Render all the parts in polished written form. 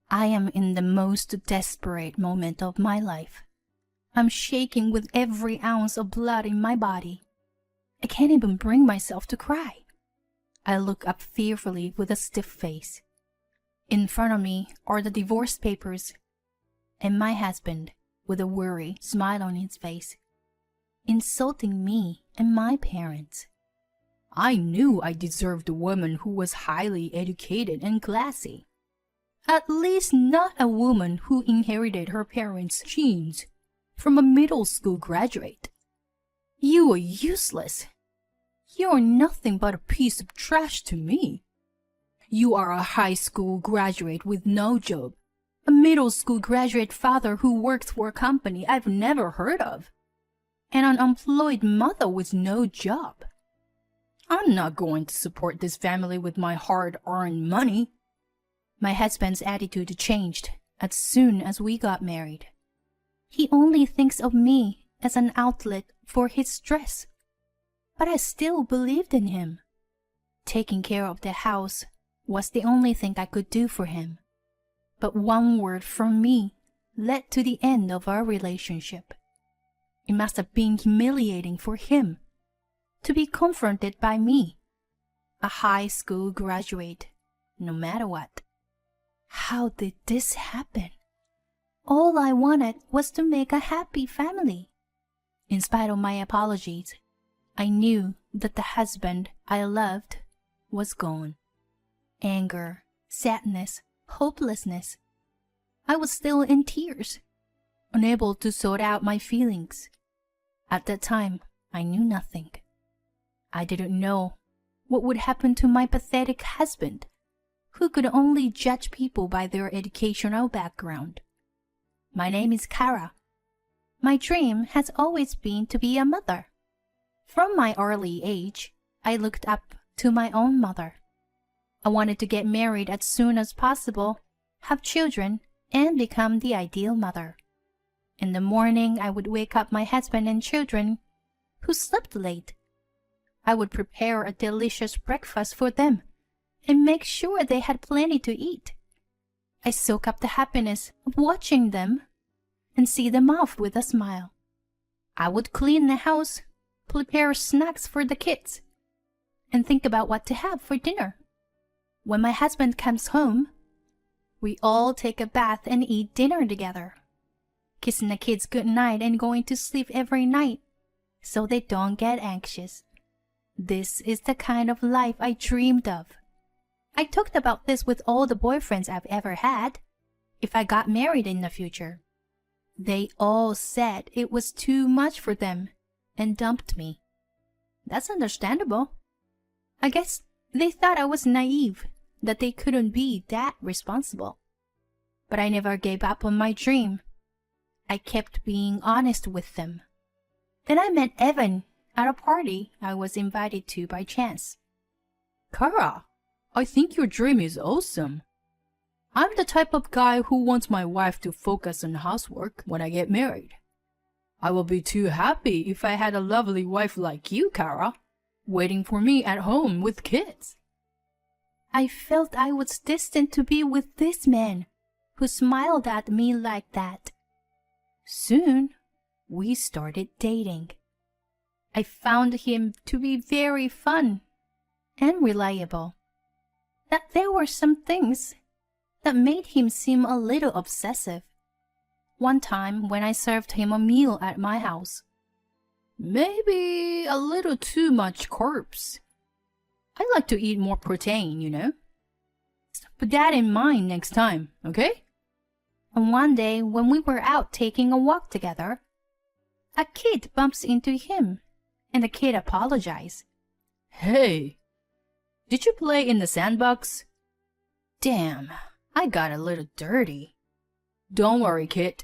I am in the most desperate moment of my life. I'm shaking with every ounce of blood in my body. I can't even bring myself to cry. I look up fearfully with a stiff face. In front of me are the divorce papers, and my husband, with a worried smile on his face, insulting me and my parents. I knew I deserved a woman who was highly educated and classy. At least not a woman who inherited her parents' genes from a middle school graduate. You are useless. You are nothing but a piece of trash to me. You are a high school graduate with no job, a middle school graduate father who works for a company I've never heard of, and an unemployed mother with no job. I'm not going to support this family with my hard-earned money. My husband's attitude changed as soon as we got married. He only thinks of me as an outlet for his stress. But I still believed in him. Taking care of the house was the only thing I could do for him. But one word from me led to the end of our relationship. It must have been humiliating for him to be confronted by me, a high school graduate, no matter what. How did this happen? All I wanted was to make a happy family. In spite of my apologies, I knew that the husband I loved was gone. Anger, sadness, hopelessness. I was still in tears, unable to sort out my feelings. At that time, I knew nothing. I didn't know what would happen to my pathetic husband, who could only judge people by their educational background. My name is Kara. My dream has always been to be a mother. From my early age, I looked up to my own mother. I wanted to get married as soon as possible, have children, and become the ideal mother. In the morning, I would wake up my husband and children, who slept late. I would prepare a delicious breakfast for them and make sure they had plenty to eat. I soak up the happiness of watching them and see them off with a smile. I would clean the house, prepare snacks for the kids, and think about what to have for dinner. When my husband comes home, we all take a bath and eat dinner together, kissing the kids good night and going to sleep every night so they don't get anxious. This is the kind of life I dreamed of. I talked about this with all the boyfriends I've ever had, if I got married in the future. They all said it was too much for them and dumped me. That's understandable. I guess they thought I was naive, that they couldn't be that responsible. But I never gave up on my dream. I kept being honest with them. Then I met Evan at a party I was invited to by chance. Kara, I think your dream is awesome. I'm the type of guy who wants my wife to focus on housework when I get married. I will be too happy if I had a lovely wife like you, Kara, waiting for me at home with kids. I felt I was destined to be with this man who smiled at me like that. Soon, we started dating. I found him to be very fun and reliable. That there were some things that made him seem a little obsessive. One time when I served him a meal at my house, maybe a little too much carbs. I like to eat more protein, you know. Put that in mind next time, okay? And one day when we were out taking a walk together, a kid bumps into him, and the kid apologized. Hey, did you play in the sandbox? Damn, I got a little dirty. Don't worry, kid.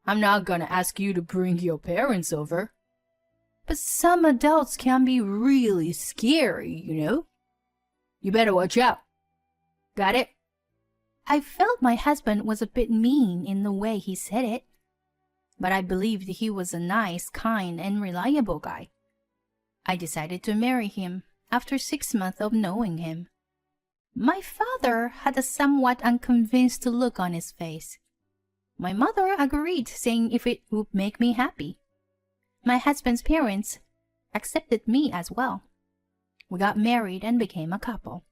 I'm not gonna ask you to bring your parents over. But some adults can be really scary, you know? You better watch out. Got it? I felt my husband was a bit mean in the way he said it, but I believed he was a nice, kind, and reliable guy. I decided to marry him after 6 months of knowing him. My father had a somewhat unconvinced look on his face. My mother agreed, saying if it would make me happy. My husband's parents accepted me as well. We got married and became a couple.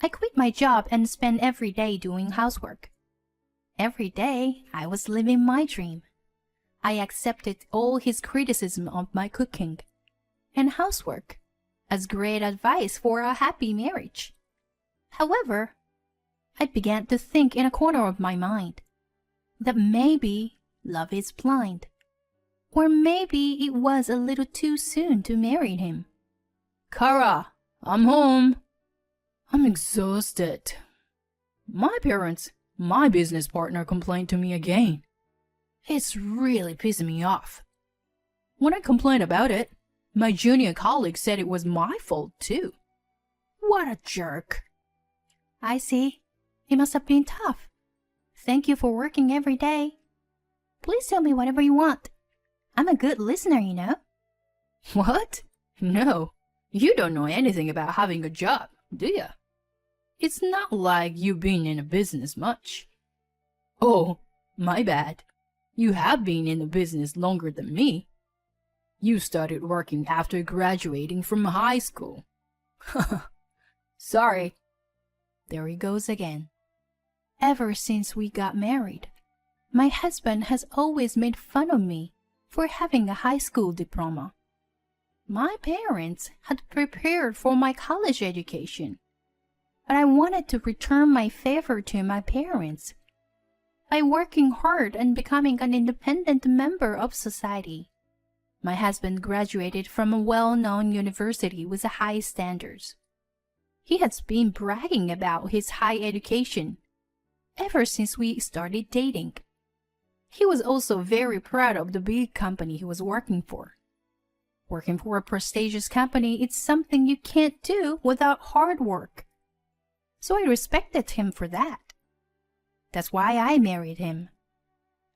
I quit my job and spent every day doing housework. Every day I was living my dream. I accepted all his criticism of my cooking and housework as great advice for a happy marriage. However, I began to think in a corner of my mind that maybe love is blind, or maybe it was a little too soon to marry him. Kara, I'm home. I'm exhausted. My parents, my business partner complained to me again. It's really pissing me off. When I complained about it, my junior colleague said it was my fault too. What a jerk. I see. It must have been tough. Thank you for working every day. Please tell me whatever you want. I'm a good listener, you know. What? No, you don't know anything about having a job, do you? It's not like you've been in a business much. Oh, my bad. You have been in the business longer than me. You started working after graduating from high school. Sorry. There he goes again. Ever since we got married, my husband has always made fun of me for having a high school diploma. My parents had prepared for my college education, but I wanted to return my favor to my parents by working hard and becoming an independent member of society. My husband graduated from a well-known university with high standards. He has been bragging about his high education ever since we started dating. He was also very proud of the big company he was working for. Working for a prestigious company is something you can't do without hard work. So I respected him for that. That's why I married him.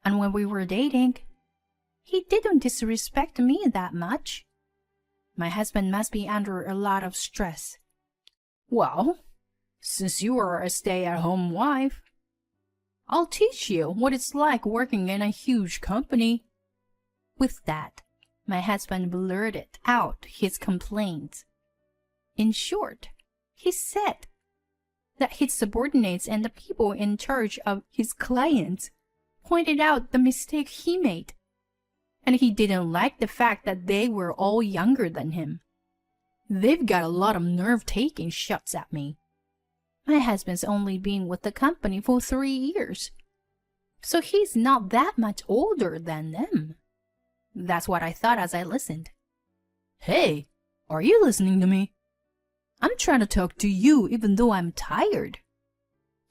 And when we were dating, he didn't disrespect me that much. My husband must be under a lot of stress. Well, since you are a stay-at-home wife, I'll teach you what it's like working in a huge company. With that, my husband blurted out his complaints. In short, he said that his subordinates and the people in charge of his clients pointed out the mistake he made, and he didn't like the fact that they were all younger than him. They've got a lot of nerve taking shots at me. My husband's only been with the company for 3 years, so he's not that much older than them. That's what I thought as I listened. Hey, are you listening to me? I'm trying to talk to you even though I'm tired.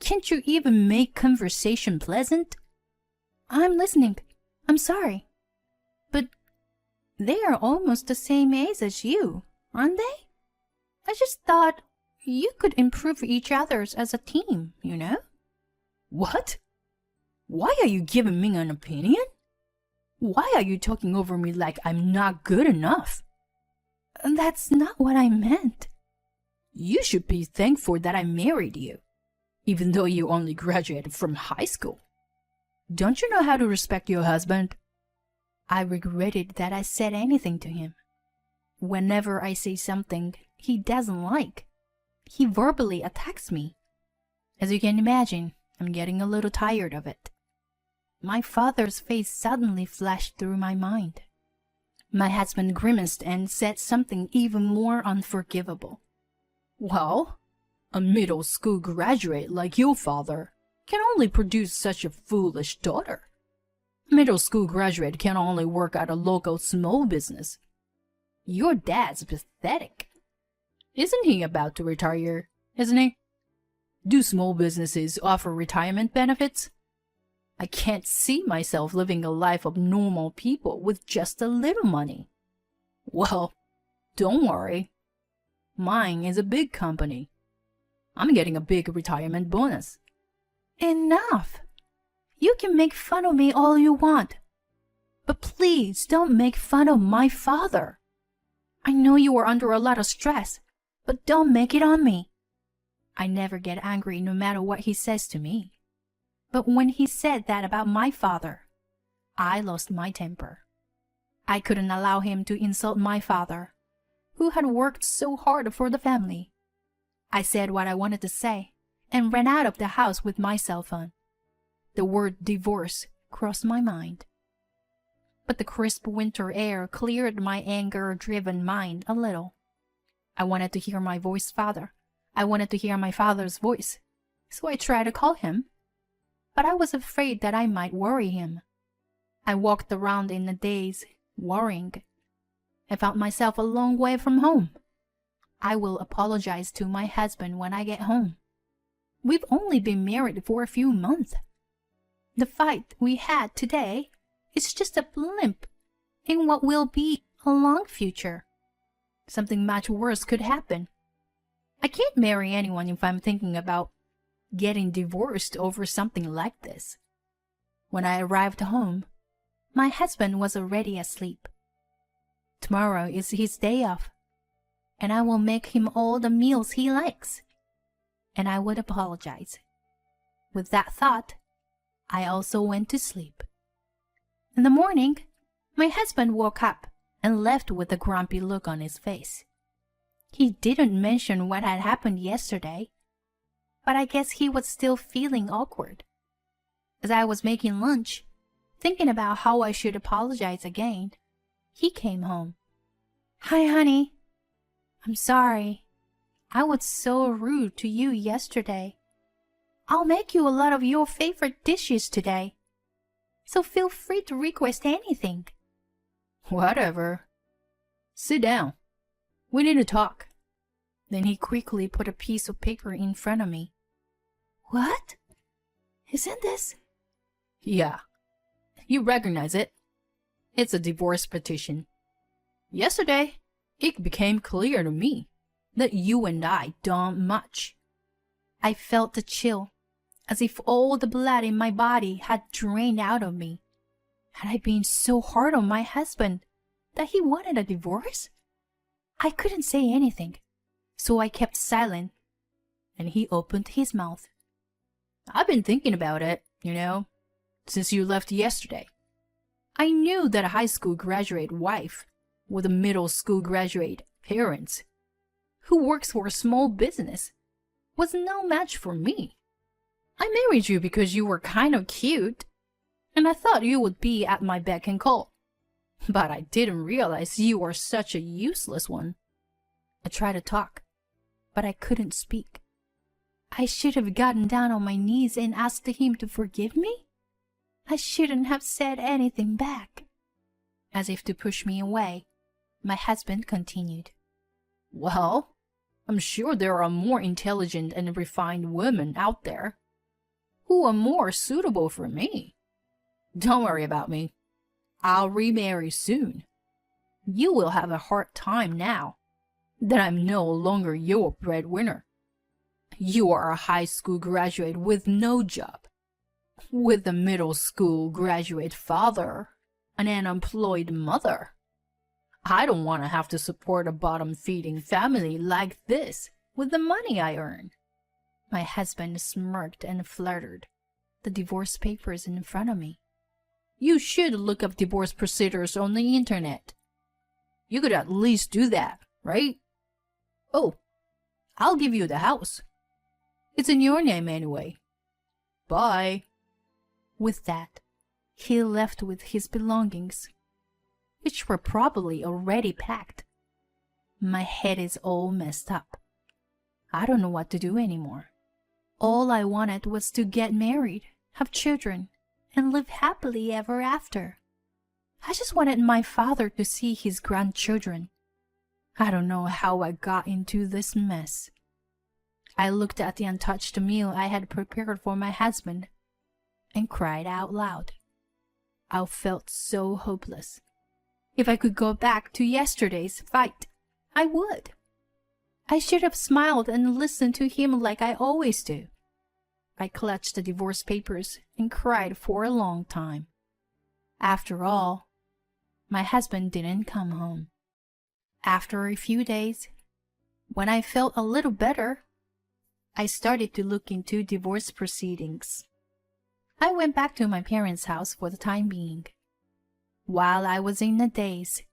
Can't you even make conversation pleasant? I'm listening. I'm sorry. But they are almost the same age as you, aren't they? I just thought you could improve each other's as a team, you know? What? Why are you giving me an opinion? Why are you talking over me like I'm not good enough? That's not what I meant. You should be thankful that I married you, even though you only graduated from high school. Don't you know how to respect your husband? I regretted that I said anything to him. Whenever I say something he doesn't like, he verbally attacks me. As you can imagine, I'm getting a little tired of it. My father's face suddenly flashed through my mind. My husband grimaced and said something even more unforgivable. Well, a middle school graduate like your father can only produce such a foolish daughter. A middle school graduate can only work at a local small business. Your dad's pathetic. Isn't he about to retire, isn't he? Do small businesses offer retirement benefits? I can't see myself living a life of normal people with just a little money. Well, don't worry. Mine is a big company. I'm getting a big retirement bonus. Enough! You can make fun of me all you want, but please don't make fun of my father. I know you are under a lot of stress, but don't make it on me. I never get angry no matter what he says to me. But when he said that about my father, I lost my temper. I couldn't allow him to insult my father, who had worked so hard for the family. I said what I wanted to say and ran out of the house with my cell phone. The word divorce crossed my mind. But the crisp winter air cleared my anger-driven mind a little. I wanted to hear my father. I wanted to hear my father's voice, so I tried to call him. But I was afraid that I might worry him. I walked around in a daze, worrying. I found myself a long way from home. I will apologize to my husband when I get home. We've only been married for a few months. The fight we had today is just a blimp in what will be a long future. Something much worse could happen. I can't marry anyone if I'm thinking about getting divorced over something like this. When I arrived home, my husband was already asleep. Tomorrow is his day off, and I will make him all the meals he likes. And I would apologize. With that thought, I also went to sleep. In the morning, my husband woke up and left with a grumpy look on his face. He didn't mention what had happened yesterday, but I guess he was still feeling awkward. As I was making lunch, thinking about how I should apologize again, he came home. "Hi, honey. I'm sorry. I was so rude to you yesterday. I'll make you a lot of your favorite dishes today, so feel free to request anything." Whatever. Sit down. We need to talk. Then he quickly put a piece of paper in front of me. "What? Isn't this?" Yeah. You recognize it. It's a divorce petition. Yesterday, it became clear to me that you and I don't much. I felt a chill, as if all the blood in my body had drained out of me. Had I been so hard on my husband that he wanted a divorce? I couldn't say anything, so I kept silent, and he opened his mouth. I've been thinking about it, since you left yesterday. I knew that a high school graduate wife with a middle school graduate parents who works for a small business was no match for me. I married you because you were kind of cute, and I thought you would be at my beck and call. But I didn't realize you were such a useless one. I tried to talk, but I couldn't speak. I should have gotten down on my knees and asked him to forgive me. I shouldn't have said anything back. As if to push me away, my husband continued. Well, I'm sure there are more intelligent and refined women out there who are more suitable for me. Don't worry about me. I'll remarry soon. You will have a hard time now that I'm no longer your breadwinner. You are a high school graduate with no job, with a middle school graduate father, and an unemployed mother. I don't want to have to support a bottom-feeding family like this with the money I earn. My husband smirked and fluttered the divorce papers in front of me. You should look up divorce procedures on the internet. You could at least do that, right? Oh, I'll give you the house. It's in your name anyway. Bye. With that, he left with his belongings, which were probably already packed. My head is all messed up. I don't know what to do anymore. All I wanted was to get married, have children, and live happily ever after. I just wanted my father to see his grandchildren. I don't know how I got into this mess. I looked at the untouched meal I had prepared for my husband and cried out loud. I felt so hopeless. If I could go back to yesterday's fight, I would. I should have smiled and listened to him like I always do. I clutched the divorce papers and cried for a long time. After all, my husband didn't come home. After a few days, when I felt a little better, I started to look into divorce proceedings. I went back to my parents' house for the time being. While I was in a daze,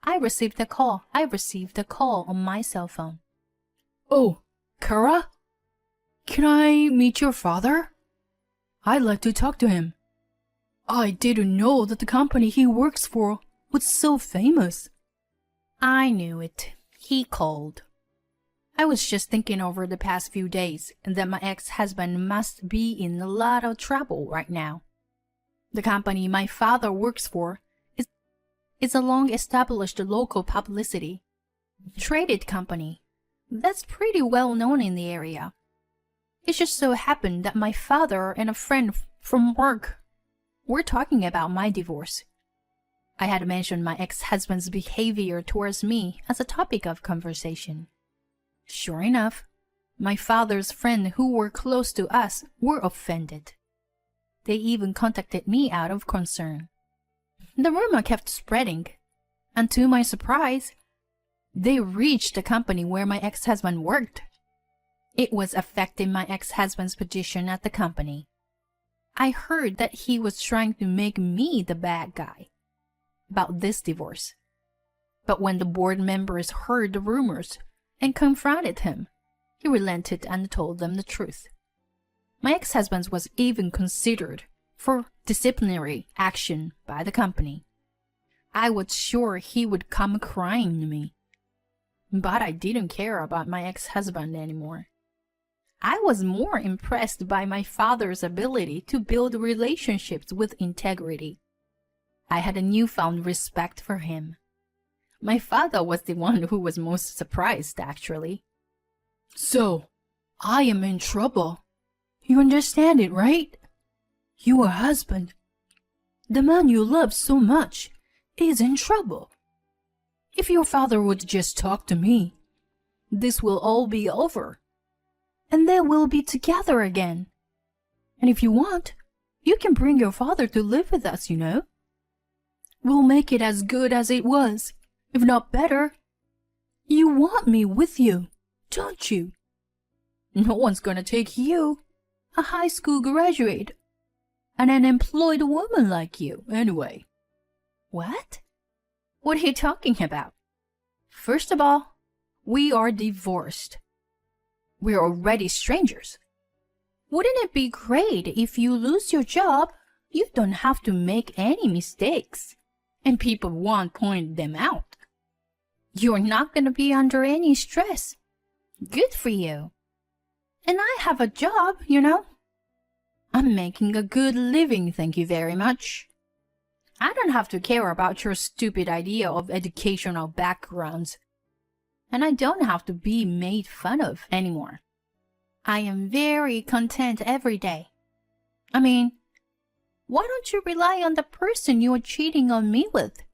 I received a call on my cell phone. Oh, Kara? Can I meet your father? I'd like to talk to him. I didn't know that the company he works for was so famous. I knew it. He called. I was just thinking over the past few days and that my ex-husband must be in a lot of trouble right now. The company my father works for is a long-established local publicity traded company that's pretty well known in the area. It just so happened that my father and a friend from work were talking about my divorce. I had mentioned my ex-husband's behavior towards me as a topic of conversation. Sure enough, my father's friends who were close to us were offended. They even contacted me out of concern. The rumor kept spreading, and to my surprise, they reached the company where my ex-husband worked. It was affecting my ex-husband's position at the company. I heard that he was trying to make me the bad guy about this divorce. But when the board members heard the rumors and confronted him, he relented and told them the truth. My ex-husband was even considered for disciplinary action by the company. I was sure he would come crying to me. But I didn't care about my ex-husband anymore. I was more impressed by my father's ability to build relationships with integrity. I had a newfound respect for him. My father was the one who was most surprised, actually. So, I am in trouble. You understand it, right? Your husband, the man you love so much, is in trouble. If your father would just talk to me, this will all be over. And then we'll be together again. And if you want, you can bring your father to live with us, you know. We'll make it as good as it was, if not better. You want me with you, don't you? No one's gonna take you, a high school graduate, and an employed woman like you, anyway. What? What are you talking about? First of all, we are divorced. We're already strangers. Wouldn't it be great if you lose your job, you don't have to make any mistakes, and people won't point them out? You're not going to be under any stress. Good for you. And I have a job, you know. I'm making a good living, thank you very much. I don't have to care about your stupid idea of educational backgrounds. And I don't have to be made fun of anymore. I am very content every day. I mean, why don't you rely on the person you are cheating on me with?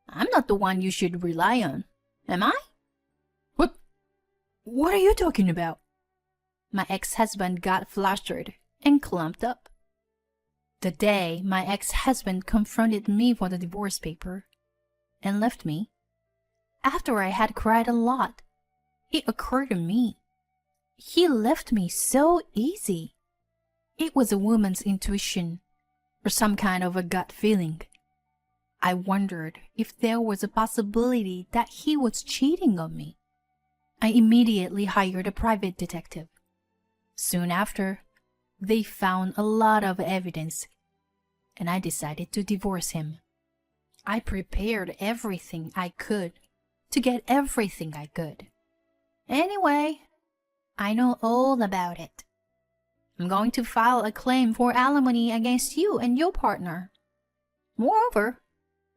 I'm not the one you should rely on, am I? What are you talking about? My ex-husband got flustered and clumped up. The day my ex-husband confronted me for the divorce paper and left me, after I had cried a lot, it occurred to me. He left me so easy. It was a woman's intuition, or some kind of a gut feeling. I wondered if there was a possibility that he was cheating on me. I immediately hired a private detective. Soon after, they found a lot of evidence, and I decided to divorce him. I prepared everything I could to get everything I could. Anyway, I know all about it. I'm going to file a claim for alimony against you and your partner. Moreover,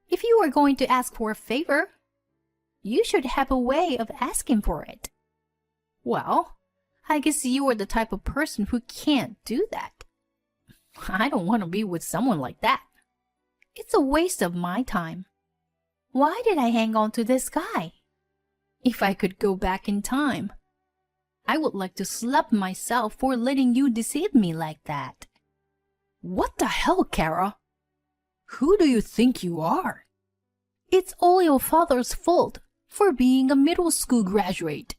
if you are going to ask for a favor, you should have a way of asking for it. Well, I guess you are the type of person who can't do that. I don't want to be with someone like that. It's a waste of my time. Why did I hang on to this guy? If I could go back in time, I would like to slap myself for letting you deceive me like that. What the hell, Kara? Who do you think you are? It's all your father's fault for being a middle school graduate.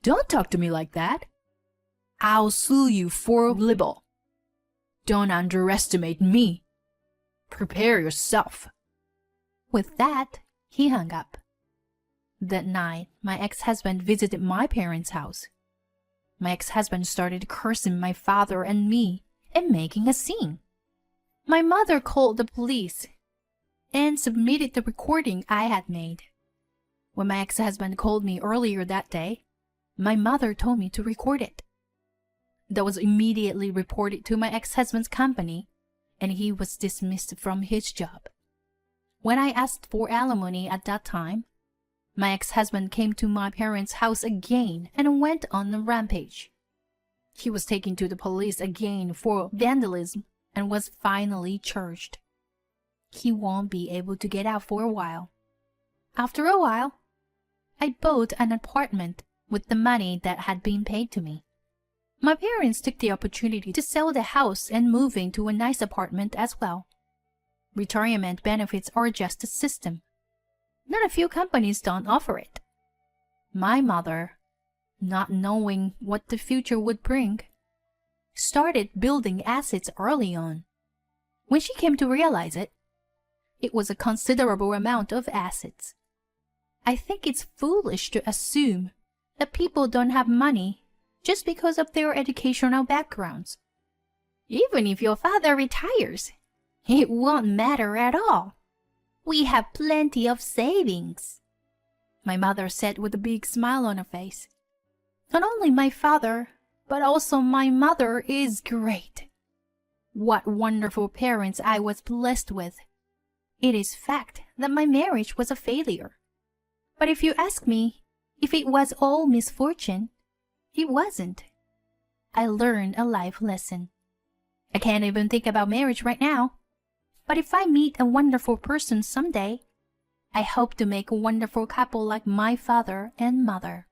Don't talk to me like that. I'll sue you for libel. Don't underestimate me. Prepare yourself. With that, he hung up. That night, my ex-husband visited my parents' house. My ex-husband started cursing my father and me and making a scene. My mother called the police and submitted the recording I had made. When my ex-husband called me earlier that day, my mother told me to record it. That was immediately reported to my ex-husband's company, and he was dismissed from his job. When I asked for alimony at that time, my ex-husband came to my parents' house again and went on a rampage. He was taken to the police again for vandalism and was finally charged. He won't be able to get out for a while. After a while, I bought an apartment with the money that had been paid to me. My parents took the opportunity to sell the house and move into a nice apartment as well. Retirement benefits are just a system. Not a few companies don't offer it. My mother, not knowing what the future would bring, started building assets early on. When she came to realize it, it was a considerable amount of assets. I think it's foolish to assume that people don't have money just because of their educational backgrounds. Even if your father retires, it won't matter at all. We have plenty of savings, my mother said with a big smile on her face. Not only my father, but also my mother is great. What wonderful parents I was blessed with. It is fact that my marriage was a failure. But if you ask me if it was all misfortune, it wasn't. I learned a life lesson. I can't even think about marriage right now. But if I meet a wonderful person someday, I hope to make a wonderful couple like my father and mother.